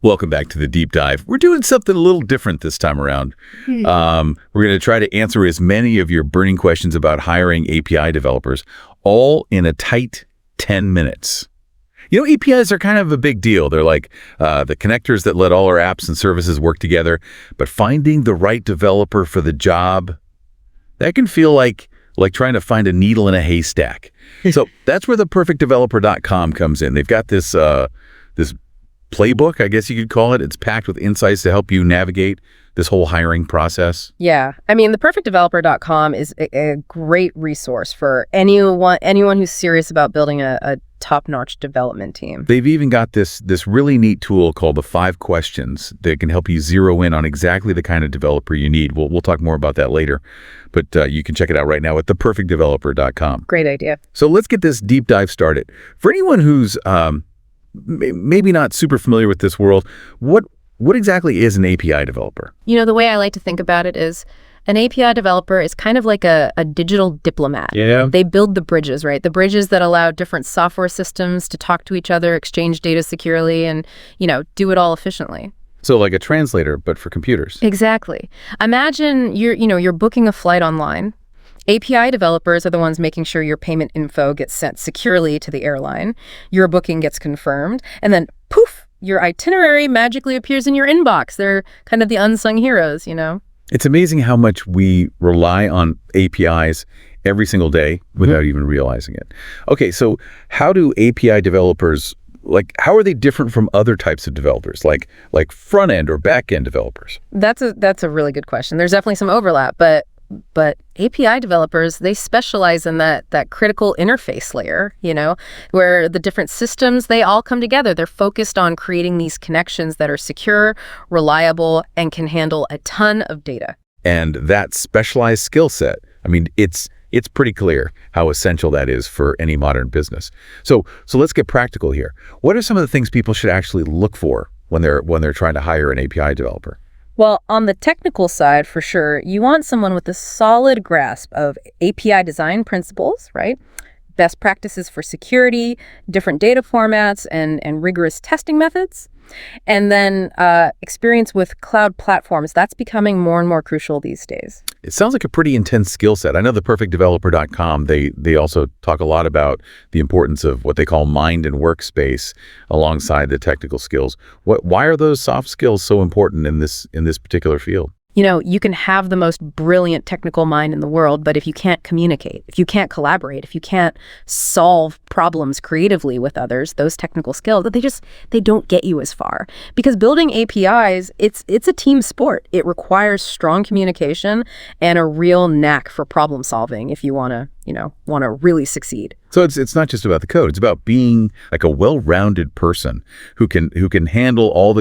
Welcome back to the deep dive. We're doing something a little different this time around. We're going to try to answer as many of your burning questions about hiring API developers, all in a tight 10 minutes. You know, APIs are kind of a big deal. They're like the connectors that let all our apps and services work together. But finding the right developer for the job, that can feel like trying to find a needle in a haystack. So that's where the perfectdeveloper.com comes in. They've got this playbook, I guess you could call it. It's packed with insights to help you navigate this whole hiring process. Yeah. I mean, the perfectdeveloper.com is a great resource for anyone who's serious about building a top-notch development team. They've even got this really neat tool called the 5 questions that can help you zero in on exactly the kind of developer you need. We'll talk more about that later, but you can check it out right now at theperfectdeveloper.com. Great idea. So let's get this deep dive started. For anyone who's maybe not super familiar with this world, what exactly is an API developer? You know, the way I like to think about it is an API developer is kind of like a digital diplomat. Yeah. They build the bridges, right? The bridges that allow different software systems to talk to each other, exchange data securely, and, do it all efficiently. So like a translator, but for computers. Exactly. Imagine you're booking a flight online. API developers are the ones making sure your payment info gets sent securely to the airline, your booking gets confirmed, and then poof, your itinerary magically appears in your inbox. They're kind of the unsung heroes, It's amazing how much we rely on APIs every single day without even realizing it. Okay, so how do API developers, how are they different from other types of developers, like front-end or back-end developers? That's a really good question. There's definitely some overlap, but API developers, they specialize in that critical interface layer, where the different systems, they all come together. They're focused on creating these connections that are secure, reliable, and can handle a ton of data. And that specialized skill set, I mean, it's pretty clear how essential that is for any modern business. So let's get practical here. What are some of the things people should actually look for when they're trying to hire an API developer? Well, on the technical side, for sure, you want someone with a solid grasp of API design principles, right? Best practices for security, different data formats, and rigorous testing methods. And then experience with cloud platforms. That's becoming more and more crucial these days. It sounds like a pretty intense skill set. I know the perfectdeveloper.com, they also talk a lot about the importance of what they call mind and workspace alongside the technical skills. Why are those soft skills so important in this particular field? You can have the most brilliant technical mind in the world, but if you can't communicate, if you can't collaborate, if you can't solve problems creatively with others, those technical skills, they don't get you as far. Because building APIs, it's a team sport. It requires strong communication and a real knack for problem solving if you want to really succeed. So it's not just about the code. It's about being like a well-rounded person who can handle all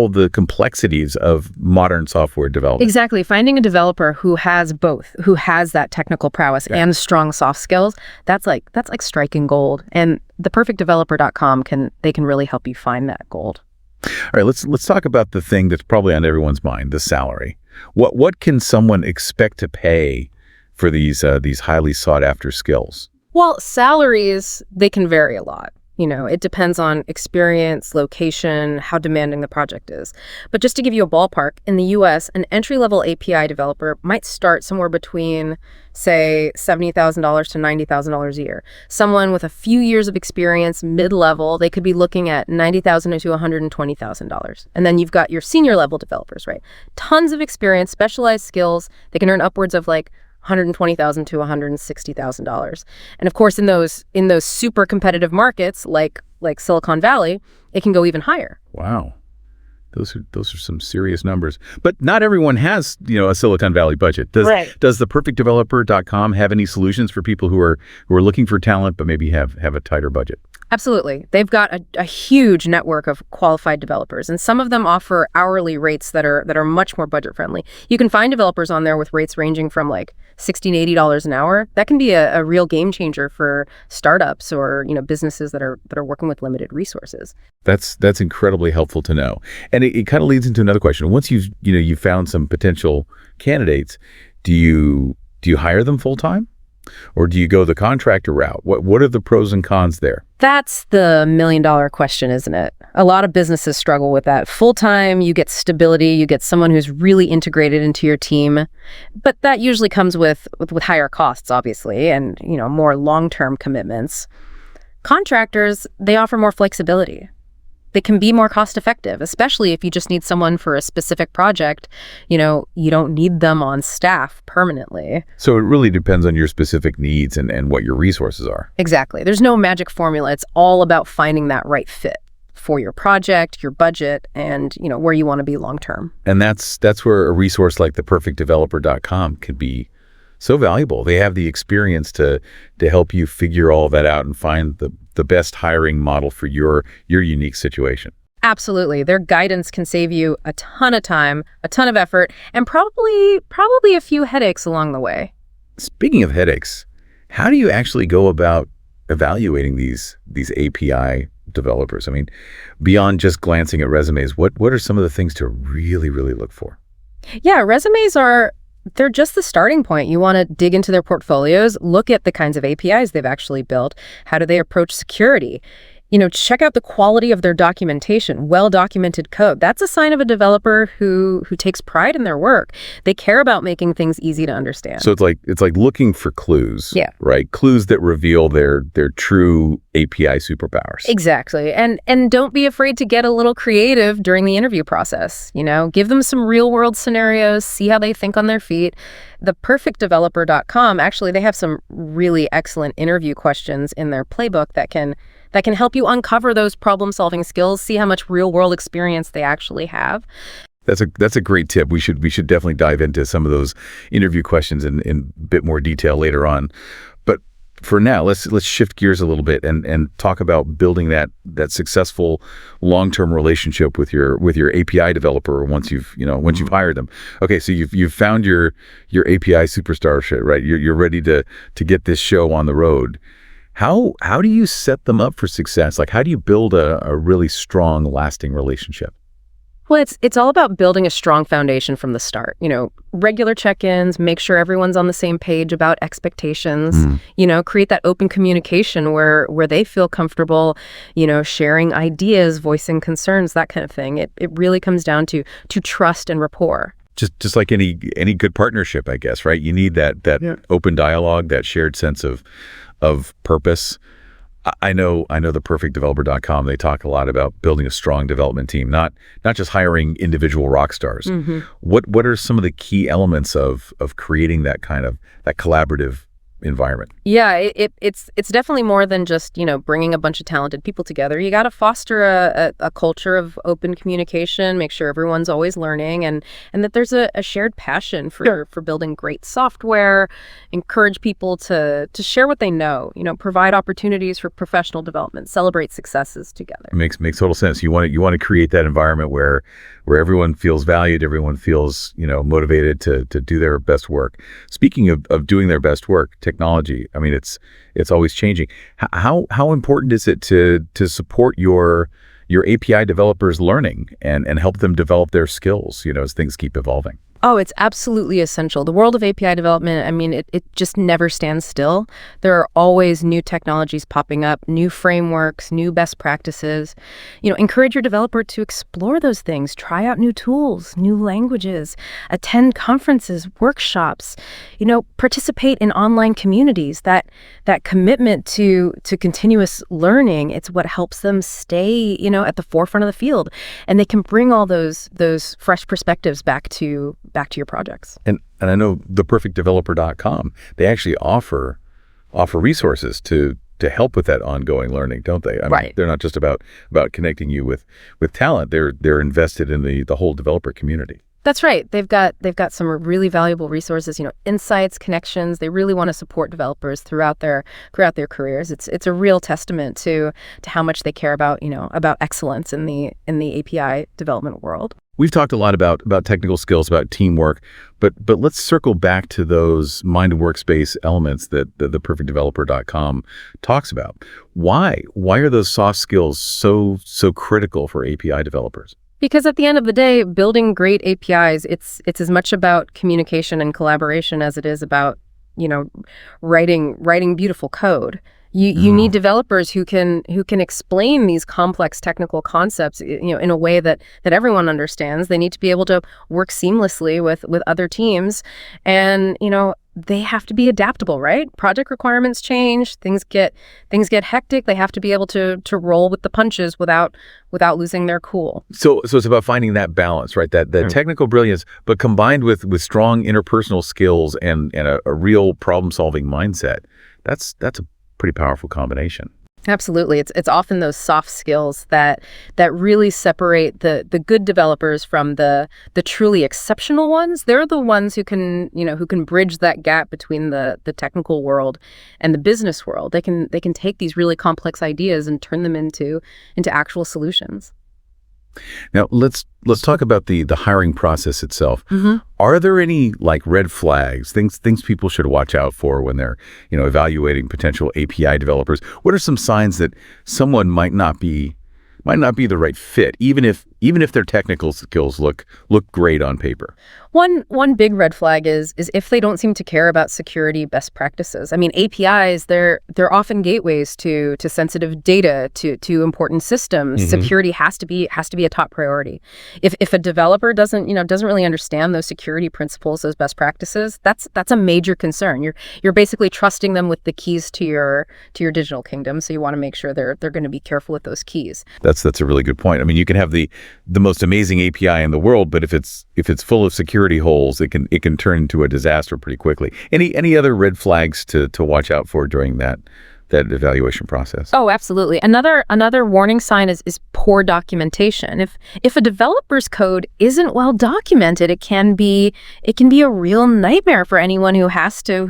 the complexities of modern software development. Exactly. Finding a developer who has both, who has that technical prowess and strong soft skills, that's like striking gold. And the perfectdeveloper.com can really help you find that gold. All right, let's talk about the thing that's probably on everyone's mind, the salary. What can someone expect to pay for these highly sought after skills? Well, salaries, they can vary a lot. It depends on experience, location, how demanding the project is. But just to give you a ballpark, in the US, an entry-level API developer might start somewhere between, say, $70,000 to $90,000 a year. Someone with a few years of experience, mid-level, they could be looking at $90,000 to $120,000. And then you've got your senior level developers, right? Tons of experience, specialized skills. They can earn upwards of $120,000 to $160,000. And of course, in those super competitive markets like Silicon Valley, it can go even higher. Wow. Those are some serious numbers. But not everyone has, a Silicon Valley budget. Does the perfectdeveloper.com have any solutions for people who are looking for talent but maybe have a tighter budget? Absolutely. They've got a huge network of qualified developers, and some of them offer hourly rates that are much more budget friendly. You can find developers on there with rates ranging from $60 to $80 an hour. That can be a real game changer for startups or businesses that are working with limited resources. That's incredibly helpful to know. And it kind of leads into another question. Once you've found some potential candidates, do you hire them full time? Or do you go the contractor route? What are the pros and cons there? That's the million-dollar question, isn't it? A lot of businesses struggle with that. Full-time, you get stability, you get someone who's really integrated into your team, but that usually comes with higher costs, obviously, and, more long-term commitments. Contractors, they offer more flexibility. They can be more cost-effective, especially if you just need someone for a specific project. You don't need them on staff permanently. So it really depends on your specific needs and what your resources are. Exactly. There's no magic formula. It's all about finding that right fit for your project, your budget, and where you want to be long term. And that's where a resource like theperfectdeveloper.com could be so valuable. They have the experience to help you figure all that out and find the best hiring model for your unique situation. Absolutely. Their guidance can save you a ton of time, a ton of effort, and probably a few headaches along the way. Speaking of headaches, how do you actually go about evaluating these API developers? I mean, beyond just glancing at resumes, what are some of the things to really, really look for? Yeah, resumes they're just the starting point. You want to dig into their portfolios, look at the kinds of APIs they've actually built. How do they approach security? Check out the quality of their documentation, well-documented code. That's a sign of a developer who takes pride in their work. They care about making things easy to understand. So it's like looking for clues, yeah, right? Clues that reveal their true API superpowers. Exactly. And don't be afraid to get a little creative during the interview process. Give them some real-world scenarios, see how they think on their feet. Theperfectdeveloper.com, actually, they have some really excellent interview questions in their Playbook that can help you uncover those problem-solving skills, see how much real-world experience they actually have. That's a great tip. We should definitely dive into some of those interview questions in a bit more detail later on. But for now, let's shift gears a little bit and talk about building that successful long-term relationship with your API developer once you've hired them. Okay, so you've found your API superstar shit, right? You're ready to get this show on the road. How do you set them up for success? Like, how do you build a really strong, lasting relationship? Well, it's all about building a strong foundation from the start. Regular check-ins, make sure everyone's on the same page about expectations. Create that open communication where they feel comfortable, sharing ideas, voicing concerns, that kind of thing. It really comes down to trust and rapport. Just like any good partnership, I guess, right? You need that open dialogue, that shared sense of purpose. I know theperfectdeveloper.com, they talk a lot about building a strong development team, not just hiring individual rock stars. What are some of the key elements of creating that collaborative environment? Yeah, it's definitely more than just, bringing a bunch of talented people together. You got to foster a culture of open communication, make sure everyone's always learning, and that there's a shared passion for building great software, encourage people to share what they know, provide opportunities for professional development, celebrate successes together. It makes total sense. You want to create that environment where everyone feels valued, everyone feels, motivated to do their best work. Speaking of doing their best work, technology, I mean, it's always changing. How important is it to support your API developers learning and help them develop their skills, as things keep evolving? Oh, it's absolutely essential. The world of API development, I mean, it just never stands still. There are always new technologies popping up, new frameworks, new best practices. Encourage your developer to explore those things, try out new tools, new languages, attend conferences, workshops, participate in online communities. That commitment to continuous learning, it's what helps them stay, at the forefront of the field. And they can bring all those fresh perspectives back to your projects. And I know theperfectdeveloper.com, they actually offer resources to help with that ongoing learning, don't they? I mean, they're not just about connecting you with talent. They're invested in the whole developer community. That's right. They've got some really valuable resources, insights, connections. They really want to support developers throughout their careers. It's a real testament to how much they care about excellence in the API development world. We've talked a lot about technical skills, about teamwork, but let's circle back to those mind and workspace elements that the perfectdeveloper.com talks about. Why are those soft skills so critical for API developers? Because at the end of the day, building great APIs, it's as much about communication and collaboration as it is about, writing beautiful code. You need developers who can explain these complex technical concepts, in a way that everyone understands. They need to be able to work seamlessly with other teams, and they have to be adaptable, right? Project requirements change, things get hectic. They have to be able to roll with the punches without losing their cool. So it's about finding that balance, right? That technical brilliance, but combined with strong interpersonal skills and a real problem-solving mindset. That's a pretty powerful combination. Absolutely. It's often those soft skills that really separate the good developers from the truly exceptional ones. They're the ones who can bridge that gap between the technical world and the business world. They can take these really complex ideas and turn them into actual solutions. Now, let's talk about the hiring process itself. Mm-hmm. Are there any red flags, things people should watch out for when they're evaluating potential API developers? What are some signs that someone might not be the right fit, even if their technical skills look great on paper? One big red flag is if they don't seem to care about security best practices. I mean, APIs, they're often gateways to sensitive data, to important systems. Mm-hmm. Security has to be a top priority. If a developer doesn't really understand those security principles, those best practices, that's a major concern. You're basically trusting them with the keys to your digital kingdom, so you want to make sure they're going to be careful with those keys. That's a really good point. I mean, you can have the most amazing API in the world, but if it's full of security holes, it can turn into a disaster pretty quickly. Any other red flags to watch out for during that evaluation process? Oh, absolutely. Another warning sign is poor documentation. If a developer's code isn't well documented, it can be a real nightmare for anyone who has to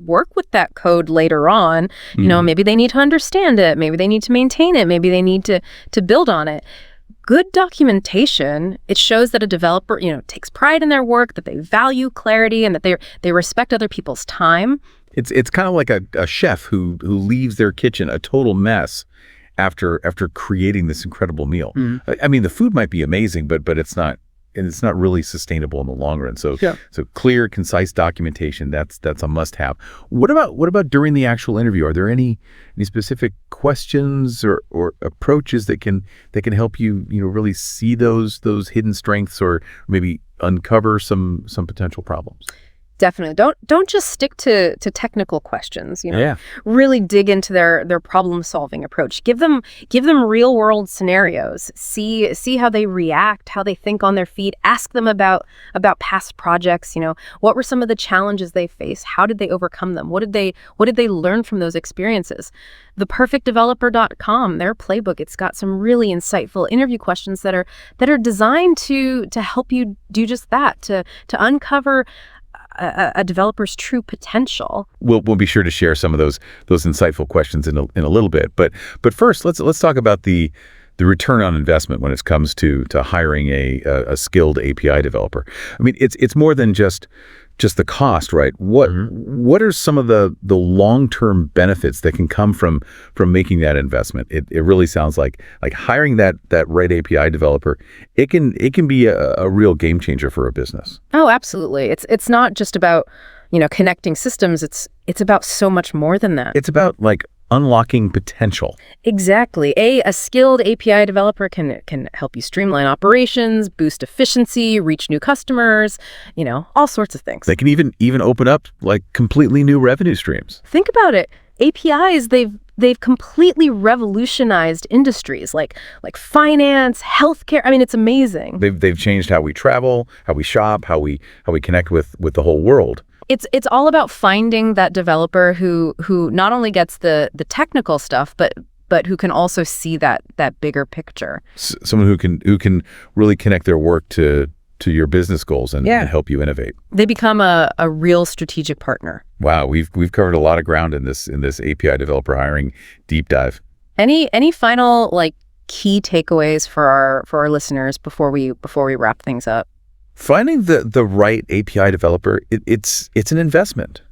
work with that code later on. Maybe they need to understand it, maybe they need to maintain it, maybe they need to build on it. Good documentation, it shows that a developer, takes pride in their work, that they value clarity, and that they respect other people's time. It's kind of like a chef who leaves their kitchen a total mess after creating this incredible meal. Mm-hmm. I mean, the food might be amazing, but it's not really sustainable in the long run. So clear, concise documentation, that's a must-have. What about during the actual interview? Are there any specific questions or approaches that can help you really see those hidden strengths, or maybe uncover some potential problems? Definitely. Don't just stick to technical questions, Yeah. Really dig into their problem-solving approach. Give them real-world scenarios. See how they react, how they think on their feet. Ask them about past projects, what were some of the challenges they faced? How did they overcome them? What did they learn from those experiences? theperfectdeveloper.com, their playbook, it's got some really insightful interview questions that are designed to help you do just that, to uncover a developer's true potential. We'll be sure to share some of those insightful questions in a little bit. But first, let's talk about the return on investment when it comes to hiring a skilled API developer. I mean, it's more than just the cost, right? What are some of the long-term benefits that can come from making that investment? It really sounds like hiring that right API developer, it can be a real game changer for a business. Oh, absolutely. It's not just about, connecting systems. It's about so much more than that. It's about unlocking potential. Exactly. A skilled API developer can help you streamline operations, boost efficiency, reach new customers, all sorts of things. They can even open up completely new revenue streams. Think about it. APIs, they've completely revolutionized industries like finance, healthcare. I mean, it's amazing. They've changed how we travel, how we shop, how we connect with the whole world. It's all about finding that developer who not only gets the technical stuff, but who can also see that bigger picture. Someone who can really connect their work to your business goals and help you innovate. They become a real strategic partner. Wow, we've covered a lot of ground in this API developer hiring deep dive. Any final key takeaways for our listeners before we wrap things up? Finding the right API developer, it's an investment.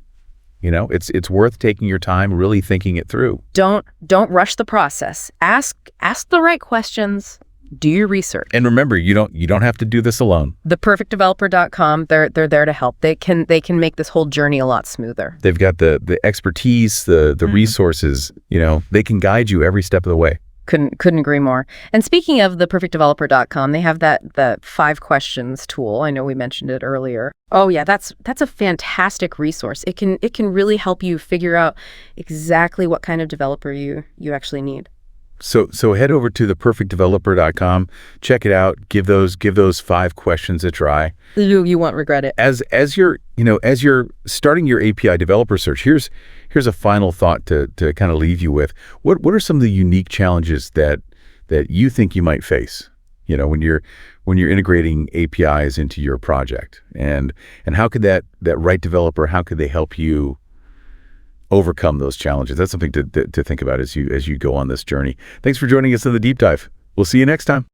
It's worth taking your time, really thinking it through. Don't rush the process. Ask the right questions. Do your research. And remember, you don't have to do this alone. Theperfectdeveloper.com, they're there to help. They can make this whole journey a lot smoother. They've got the expertise, the resources, they can guide you every step of the way. Couldn't agree more. And speaking of theperfectdeveloper.com, they have the 5 questions tool. I know we mentioned it earlier. Oh yeah, that's a fantastic resource. It can really help you figure out exactly what kind of developer you actually need. So head over to theperfectdeveloper.com, check it out, give those 5 questions a try. You won't regret it. As you're starting your API developer search, here's a final thought to kind of leave you with. What are some of the unique challenges that you think you might face, when you're integrating APIs into your project? And how could that right developer, how could they help you overcome those challenges? That's something to think about as you go on this journey. Thanks for joining us in the deep dive. We'll see you next time.